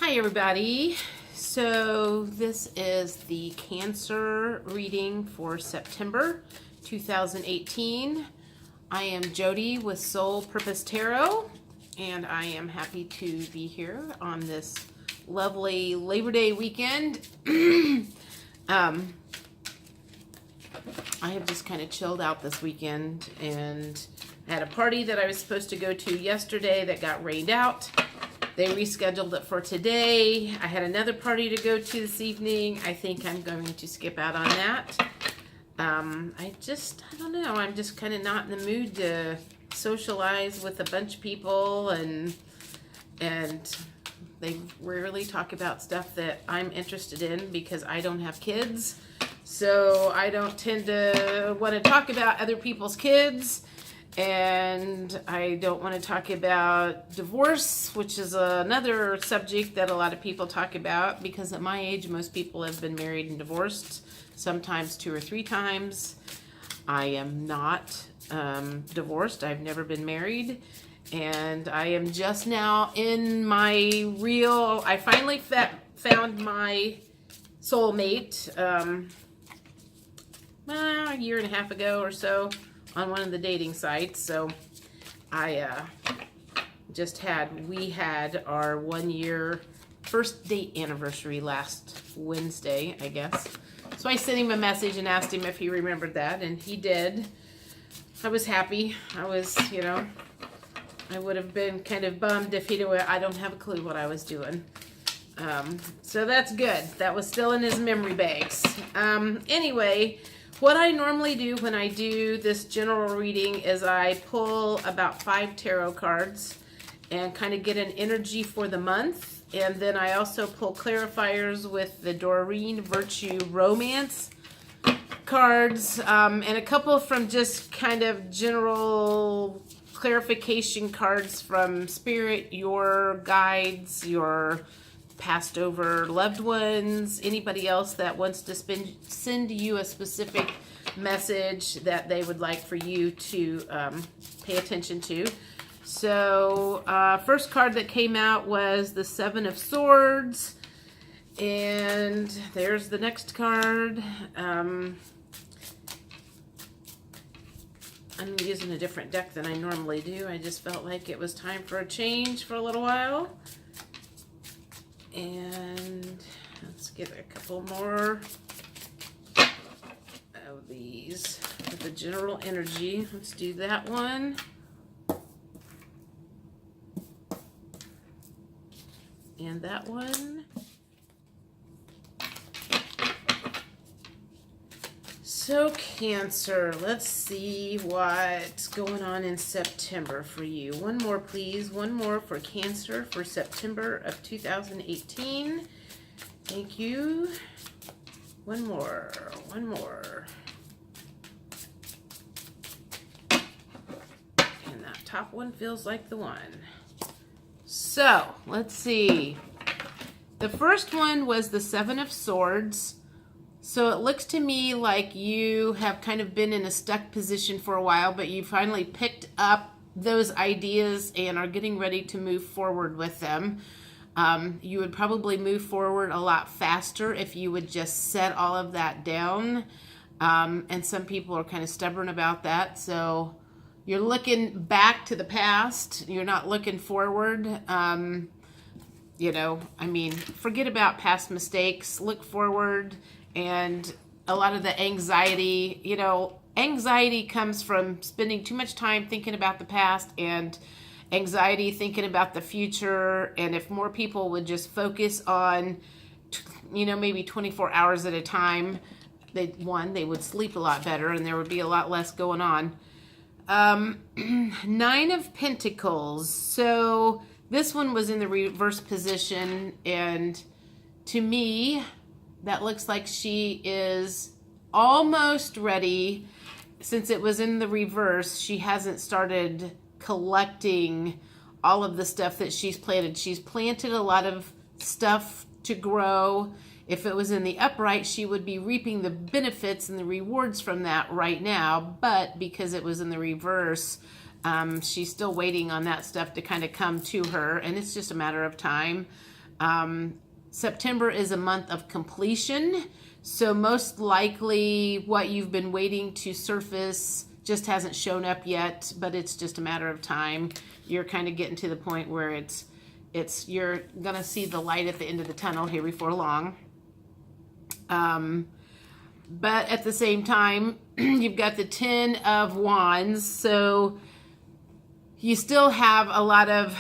Hi everybody. So this is the Cancer reading for September 2018. I am Jody with Soul Purpose Tarot, and I am happy to be here on this lovely Labor Day weekend. I have just kind of chilled out this weekend and had a party that I was supposed to go to yesterday that got rained out. They rescheduled it for today. I had another party to go to this evening. I think I'm going to skip out on that. I don't know. I'm just kind of not in the mood to socialize with a bunch of people, and they rarely talk about stuff that I'm interested in because I don't have kids. So I don't tend to want to talk about other people's kids. And I don't want to talk about divorce, which is another subject that a lot of people talk about, because at my age, most people have been married and divorced, sometimes 2 or 3 times. I am not divorced. I've never been married. And I am just now in my I finally found my soulmate a year and a half ago or so, on one of the dating sites. So I we had our 1-year first date anniversary last Wednesday, I guess. So I sent him a message and asked him if he remembered that, and he did. I was happy. I would have been kind of bummed if he'd have, I don't have a clue what I was doing. So that's good. That was still in his memory banks. Anyway, what I normally do when I do this general reading is I pull about 5 tarot cards and kind of get an energy for the month. And then I also pull clarifiers with the Doreen Virtue Romance cards, and a couple from just kind of general clarification cards from Spirit, your guides, your passed over loved ones, anybody else that wants to send you a specific message that they would like for you to pay attention to. So first card that came out was the 7 of Swords, and there's the next card. I'm using a different deck than I normally do. I just felt like it was time for a change for a little while. And let's get a couple more of these with the general energy. Let's do that one. And that one. So Cancer, let's see what's going on in September for you. One more, please. One more for Cancer for September of 2018. Thank you. One more. One more. And that top one feels like the one. So, let's see. The first one was the 7 of Swords. So it looks to me like you have kind of been in a stuck position for a while, but you finally picked up those ideas and are getting ready to move forward with them. You would probably move forward a lot faster if you would just set all of that down. And some people are kind of stubborn about that. So you're looking back to the past. You're not looking forward. Forget about past mistakes. Look forward. And a lot of the anxiety, anxiety comes from spending too much time thinking about the past, and anxiety thinking about the future. And if more people would just focus on, maybe 24 hours at a time, they would sleep a lot better and there would be a lot less going on. 9 of Pentacles. So this one was in the reverse position, and to me, that looks like she is almost ready. Since it was in the reverse, she hasn't started collecting all of the stuff that she's planted. She's planted a lot of stuff to grow. If it was in the upright, she would be reaping the benefits and the rewards from that right now. But because it was in the reverse, she's still waiting on that stuff to kind of come to her, and it's just a matter of time. September is a month of completion. So most likely what you've been waiting to surface just hasn't shown up yet, but it's just a matter of time. You're kind of getting to the point where you're going to see the light at the end of the tunnel here before long. But at the same time, you've got the 10 of Wands. So you still have a lot of,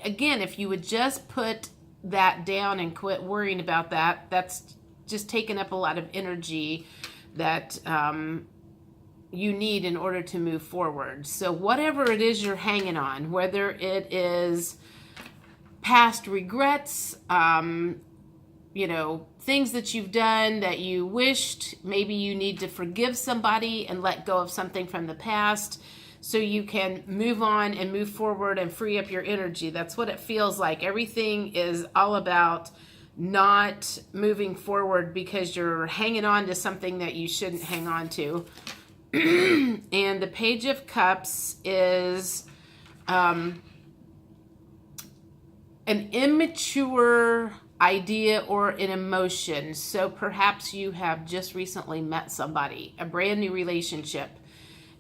again, if you would just put that down and quit worrying about that, that's just taking up a lot of energy that you need in order to move forward. So whatever it is you're hanging on, whether it is past regrets, things that you've done that you wished, maybe you need to forgive somebody and let go of something from the past so you can move on and move forward and free up your energy. That's what it feels like. Everything is all about not moving forward because you're hanging on to something that you shouldn't hang on to. And the Page of Cups is an immature idea or an emotion. So perhaps you have just recently met somebody, a brand new relationship,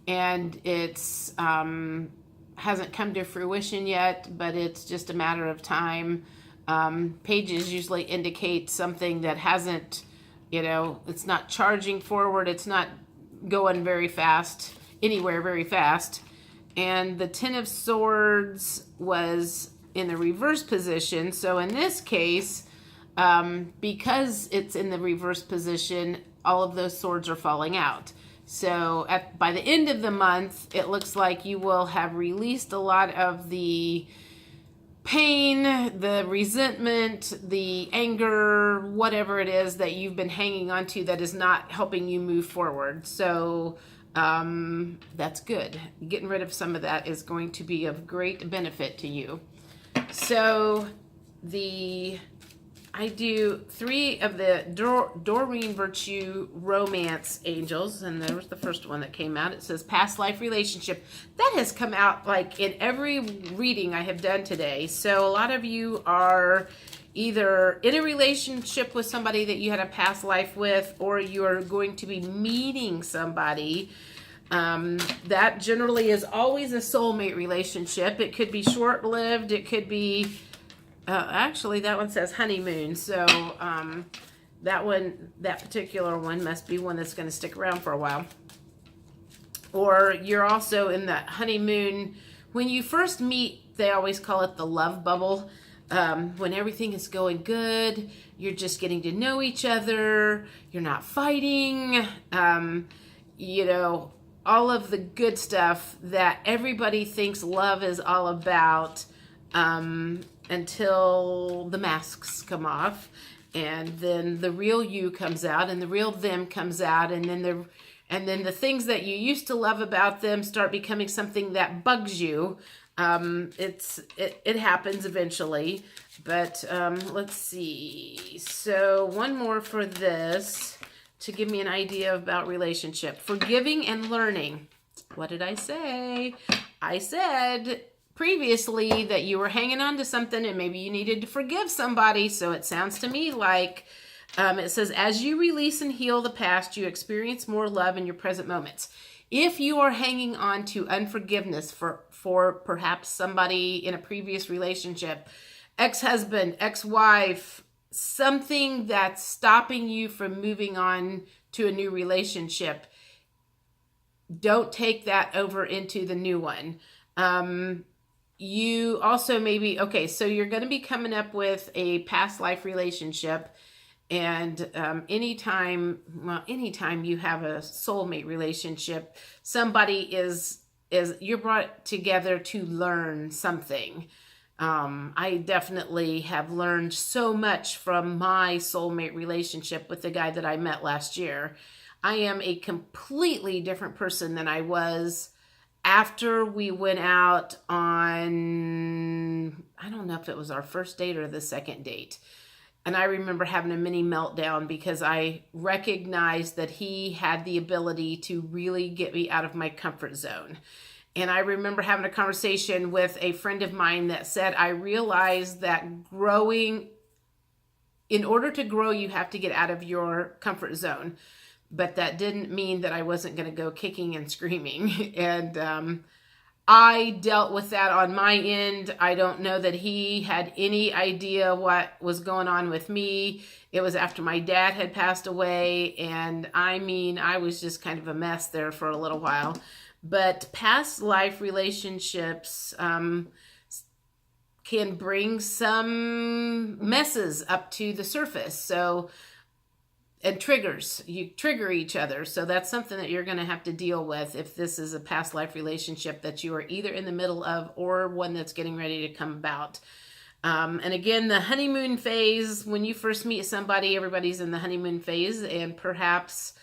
and it's hasn't come to fruition yet, but it's just a matter of time. Pages usually indicate something that hasn't, it's not charging forward, it's not going very fast, anywhere very fast. And the 10 of Swords was in the reverse position. So in this case, because it's in the reverse position, all of those swords are falling out. So by the end of the month, it looks like you will have released a lot of the pain, the resentment, the anger, whatever it is that you've been hanging on to that is not helping you move forward. So that's good. Getting rid of some of that is going to be of great benefit to you. So I do 3 of the Doreen Virtue Romance Angels, and there was the first one that came out. It says past life relationship. That has come out like in every reading I have done today. So a lot of you are either in a relationship with somebody that you had a past life with, or you are going to be meeting somebody. That generally is always a soulmate relationship. It could be short-lived. It could be... actually, that one says honeymoon, so that particular one must be one that's going to stick around for a while. Or you're also in that honeymoon. When you first meet, they always call it the love bubble. When everything is going good, you're just getting to know each other, you're not fighting, all of the good stuff that everybody thinks love is all about. Until the masks come off, and then the real you comes out, and the real them comes out, and then the things that you used to love about them start becoming something that bugs you. It happens eventually, but let's see. So one more for this to give me an idea about relationship. Forgiving and learning. What did I say? I said previously that you were hanging on to something and maybe you needed to forgive somebody. So it sounds to me like it says, as you release and heal the past, you experience more love in your present moments. If you are hanging on to unforgiveness for perhaps somebody in a previous relationship, ex-husband, ex-wife, something that's stopping you from moving on to a new relationship, don't take that over into the new one. You also maybe, so you're going to be coming up with a past life relationship, and anytime you have a soulmate relationship, somebody is you're brought together to learn something. I definitely have learned so much from my soulmate relationship with the guy that I met last year. I am a completely different person than I was after we went out on, I don't know if it was our first date or the second date. And I remember having a mini meltdown because I recognized that he had the ability to really get me out of my comfort zone. And I remember having a conversation with a friend of mine that said, I realized that in order to grow, you have to get out of your comfort zone. But that didn't mean that I wasn't going to go kicking and screaming. And I dealt with that on my end. I don't know that he had any idea what was going on with me. It was after my dad had passed away. And I mean, I was just kind of a mess there for a little while. But past life relationships can bring some messes up to the surface. So, and triggers, you trigger each other. So that's something that you're going to have to deal with if this is a past life relationship that you are either in the middle of or one that's getting ready to come about. And again, the honeymoon phase, when you first meet somebody, everybody's in the honeymoon phase, and perhaps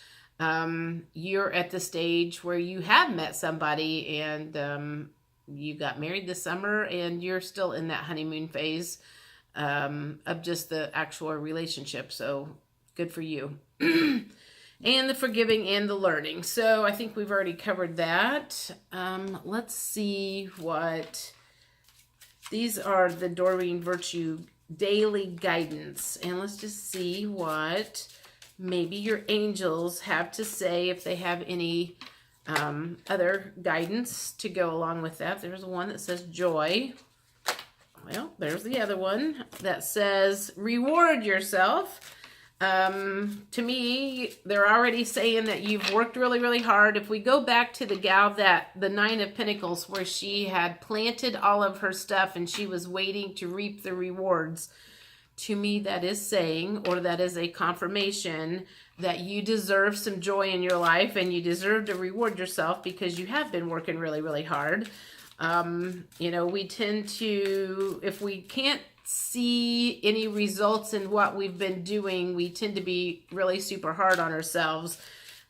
you're at the stage where you have met somebody and you got married this summer and you're still in that honeymoon phase of just the actual relationship. So good for you. And the forgiving and the learning. So I think we've already covered that. Let's see what... These are the Doreen Virtue daily guidance. And let's just see what maybe your angels have to say, if they have any other guidance to go along with that. There's one that says joy. Well, there's the other one that says reward yourself. To me, they're already saying that you've worked really, really hard. If we go back to the gal the Nine of Pentacles, where she had planted all of her stuff and she was waiting to reap the rewards, to me, that is saying, or that is a confirmation that you deserve some joy in your life and you deserve to reward yourself because you have been working really, really hard. We tend to, if we can't see any results in what we've been doing, we tend to be really super hard on ourselves.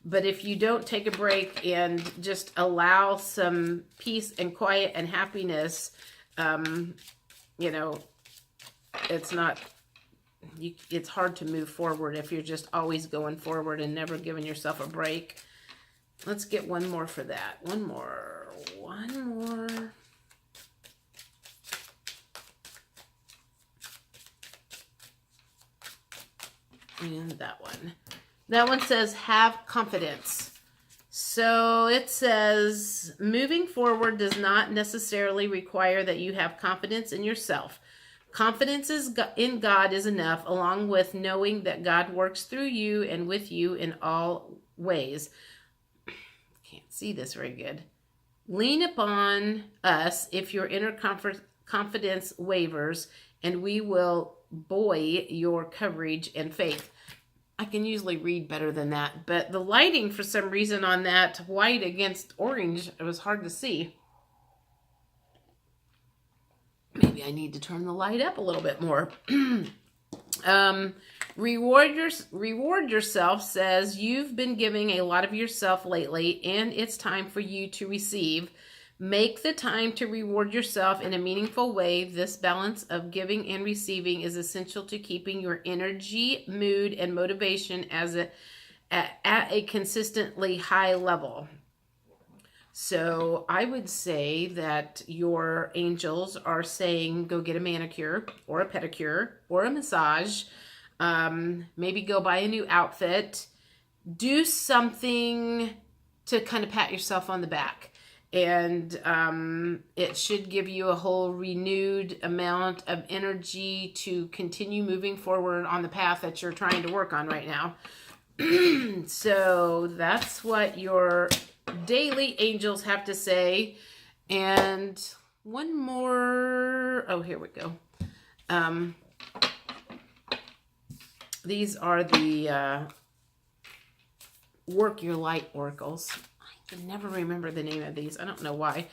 But if you don't take a break and just allow some peace and quiet and happiness, it's hard to move forward if you're just always going forward and never giving yourself a break. Let's get one more for that. One more. And that one. That one says, have confidence. So it says, moving forward does not necessarily require that you have confidence in yourself. Confidence in God is enough, along with knowing that God works through you and with you in all ways. Can't see this very good. Lean upon us if your inner confidence wavers, and we will buoy your courage and faith. I can usually read better than that, but the lighting for some reason on that white against orange, it was hard to see. Maybe I need to turn the light up a little bit more. Reward yourself says, you've been giving a lot of yourself lately, and it's time for you to receive. Make the time to reward yourself in a meaningful way. This balance of giving and receiving is essential to keeping your energy, mood, and motivation at a consistently high level. So I would say that your angels are saying, go get a manicure or a pedicure or a massage. Maybe go buy a new outfit. Do something to kind of pat yourself on the back. And it should give you a whole renewed amount of energy to continue moving forward on the path that you're trying to work on right now. So that's what your daily angels have to say. And one more. Oh, here we go. These are the Work Your Light oracles. I can never remember the name of these. I don't know why.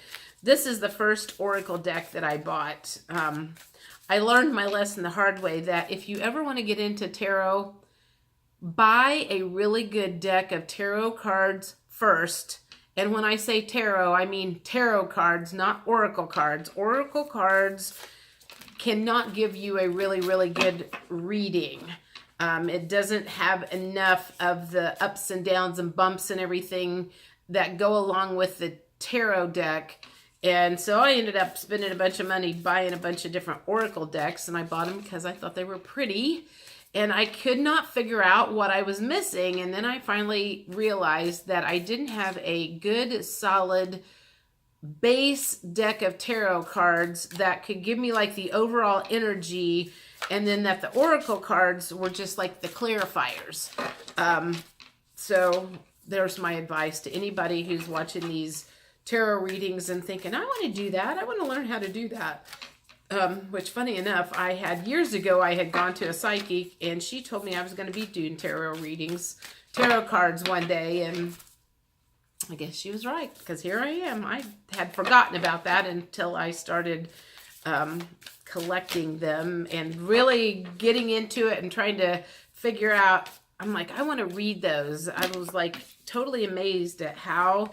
This is the first oracle deck that I bought. I learned my lesson the hard way that if you ever want to get into tarot, buy a really good deck of tarot cards first. And when I say tarot, I mean tarot cards, not oracle cards. Oracle cards cannot give you a really, really good reading. It doesn't have enough of the ups and downs and bumps and everything that go along with tarot deck. And so I ended up spending a bunch of money buying a bunch of different oracle decks, and I bought them because I thought they were pretty. And I could not figure out what I was missing. And then I finally realized that I didn't have a good, solid base deck of tarot cards that could give me like the overall energy, and then that the oracle cards were just like the clarifiers. So there's my advice to anybody who's watching these tarot readings and thinking, I want to do that. I want to learn how to do that. Which, funny enough, I had years ago, I had gone to a psychic, and she told me I was going to be doing tarot readings, tarot cards one day, and I guess she was right, because here I am. I had forgotten about that until I started collecting them and really getting into it and trying to figure out, I'm like, I want to read those. I was like totally amazed at how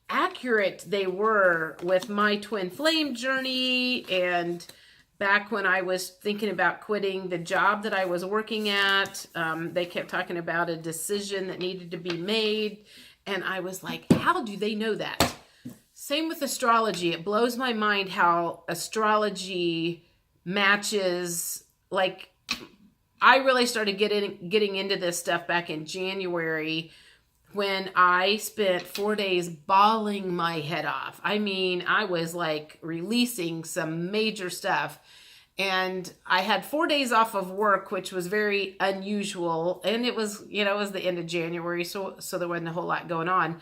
accurate they were with my twin flame journey, and back when I was thinking about quitting the job that I was working at, they kept talking about a decision that needed to be made, and I was like, how do they know that? Same with astrology. It blows my mind how astrology matches. Like, I really started getting into this stuff back in January, when I spent 4 days bawling my head off. I mean, I was like releasing some major stuff. And I had 4 days off of work, which was very unusual. And it was, it was the end of January, so there wasn't a whole lot going on.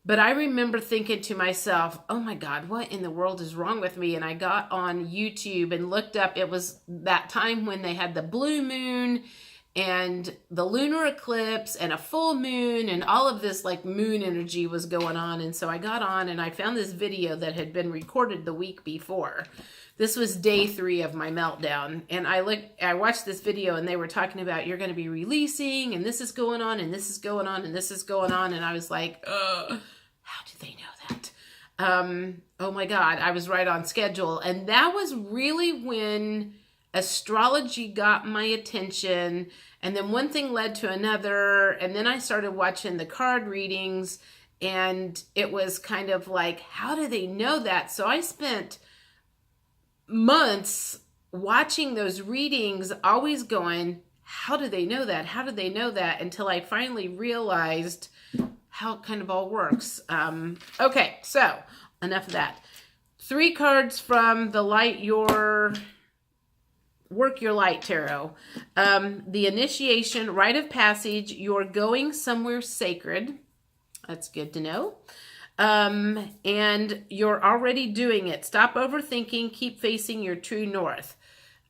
But I remember thinking to myself, oh my God, what in the world is wrong with me? And I got on YouTube and looked up. It was that time when they had the blue moon and the lunar eclipse and a full moon, and all of this like moon energy was going on. And so I got on and I found this video that had been recorded the week before. This was day 3 of my meltdown. And I watched this video, and they were talking about, you're going to be releasing, and this is going on, and this is going on, and this is going on. And I was like, how do they know that? Oh my God, I was right on schedule. And that was really when astrology got my attention, and then one thing led to another, and then I started watching the card readings, and it was kind of like, how do they know that? So I spent months watching those readings, always going, how do they know that? How do they know that? Until I finally realized how it kind of all works. Okay, so enough of that. 3 cards from the Work Your Light Tarot. The Initiation, Rite of Passage, you're going somewhere sacred. That's good to know. And you're already doing it. Stop overthinking. Keep facing your true north.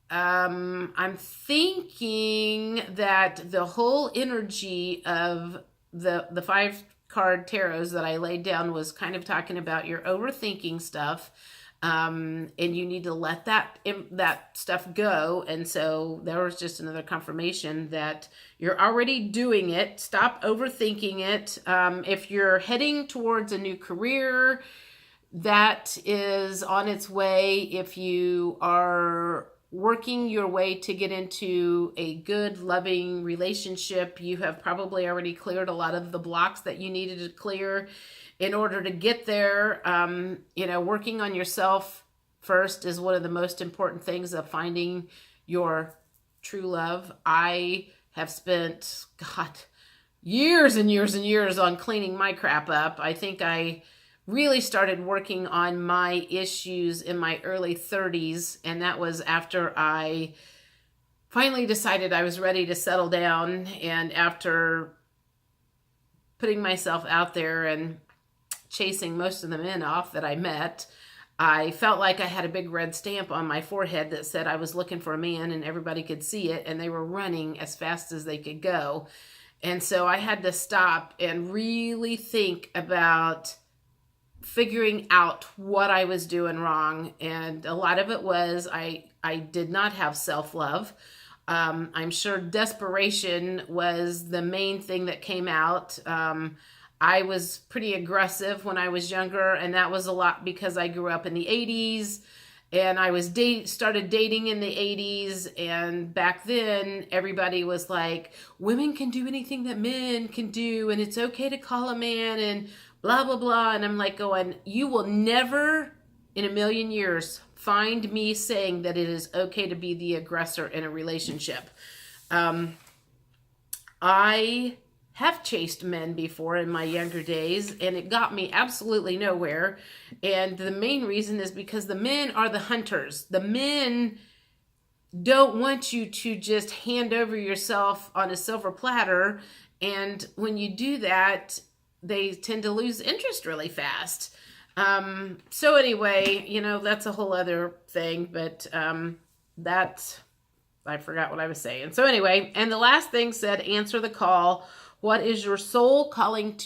I'm thinking that the whole energy of the 5 card tarots that I laid down was kind of talking about your overthinking stuff. And you need to let that stuff go. And so there was just another confirmation that you're already doing it. Stop overthinking it. If you're heading towards a new career, that is on its way. If you are working your way to get into a good, loving relationship, you have probably already cleared a lot of the blocks that you needed to clear in order to get there. Working on yourself first is one of the most important things of finding your true love. I have spent, years and years and years on cleaning my crap up. I think I really started working on my issues in my early 30s, and that was after I finally decided I was ready to settle down, and after putting myself out there and chasing most of the men off that I met, I felt like I had a big red stamp on my forehead that said I was looking for a man, and everybody could see it, and they were running as fast as they could go. And so I had to stop and really think about figuring out what I was doing wrong. And a lot of it was I did not have self-love. I'm sure desperation was the main thing that came out. I was pretty aggressive when I was younger, and that was a lot because I grew up in the 80s, and I was started dating in the 80s, and back then everybody was like, women can do anything that men can do, and it's okay to call a man, and blah, blah, blah. And I'm like going, you will never in a million years find me saying that it is okay to be the aggressor in a relationship. I have chased men before in my younger days, and it got me absolutely nowhere. And the main reason is because the men are the hunters. The men don't want you to just hand over yourself on a silver platter. And when you do that, they tend to lose interest really fast. So anyway, that's a whole other thing, but I forgot what I was saying. So anyway, and the last thing said, answer the call. What is your soul calling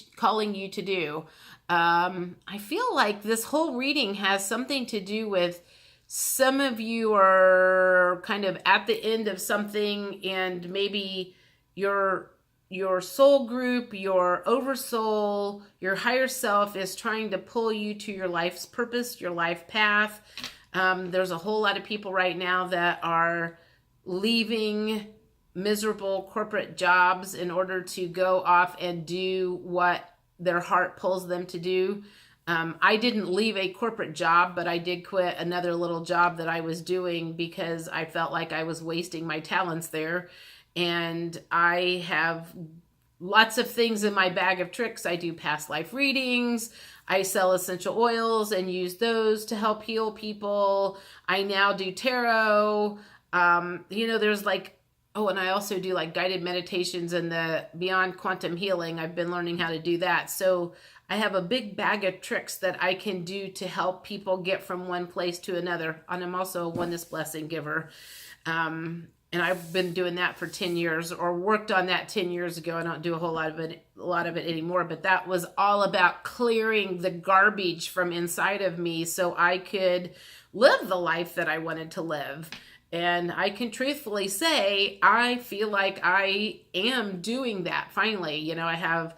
you to do? I feel like this whole reading has something to do with some of you are kind of at the end of something, and maybe your soul group, your oversoul, your higher self is trying to pull you to your life's purpose, your life path. There's a whole lot of people right now that are leaving miserable corporate jobs in order to go off and do what their heart pulls them to do. I didn't leave a corporate job, but I did quit another little job that I was doing because I felt like I was wasting my talents there. And I have lots of things in my bag of tricks. I do past life readings. I sell essential oils and use those to help heal people. I now do tarot. There's and I also do like guided meditations and the Beyond Quantum Healing. I've been learning how to do that. So I have a big bag of tricks that I can do to help people get from one place to another. And I'm also a oneness blessing giver. And I've been doing that for 10 years, or worked on that 10 years ago. I don't do a whole lot of it anymore, but that was all about clearing the garbage from inside of me so I could live the life that I wanted to live. And I can truthfully say, I feel like I am doing that finally. I have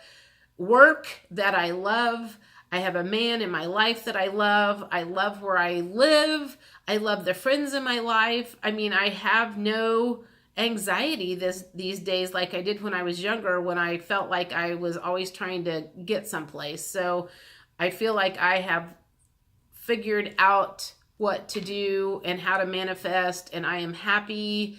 work that I love. I have a man in my life that I love. I love where I live. I love the friends in my life. I mean, I have no anxiety these days like I did when I was younger, when I felt like I was always trying to get someplace. So I feel like I have figured out what to do and how to manifest, and I am happy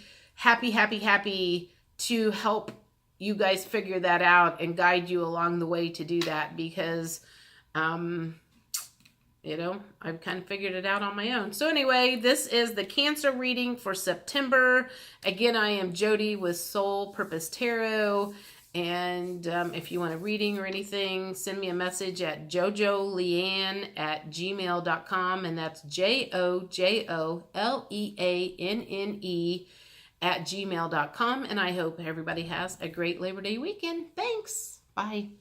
to help you guys figure that out and guide you along the way to do that, because I've kind of figured it out on my own. So anyway, this is the Cancer reading for September. Again, I am Jody with Soul Purpose Tarot. And if you want a reading or anything, send me a message at jojoleanne@gmail.com. And that's JOJOLEANNE @gmail.com. And I hope everybody has a great Labor Day weekend. Thanks. Bye.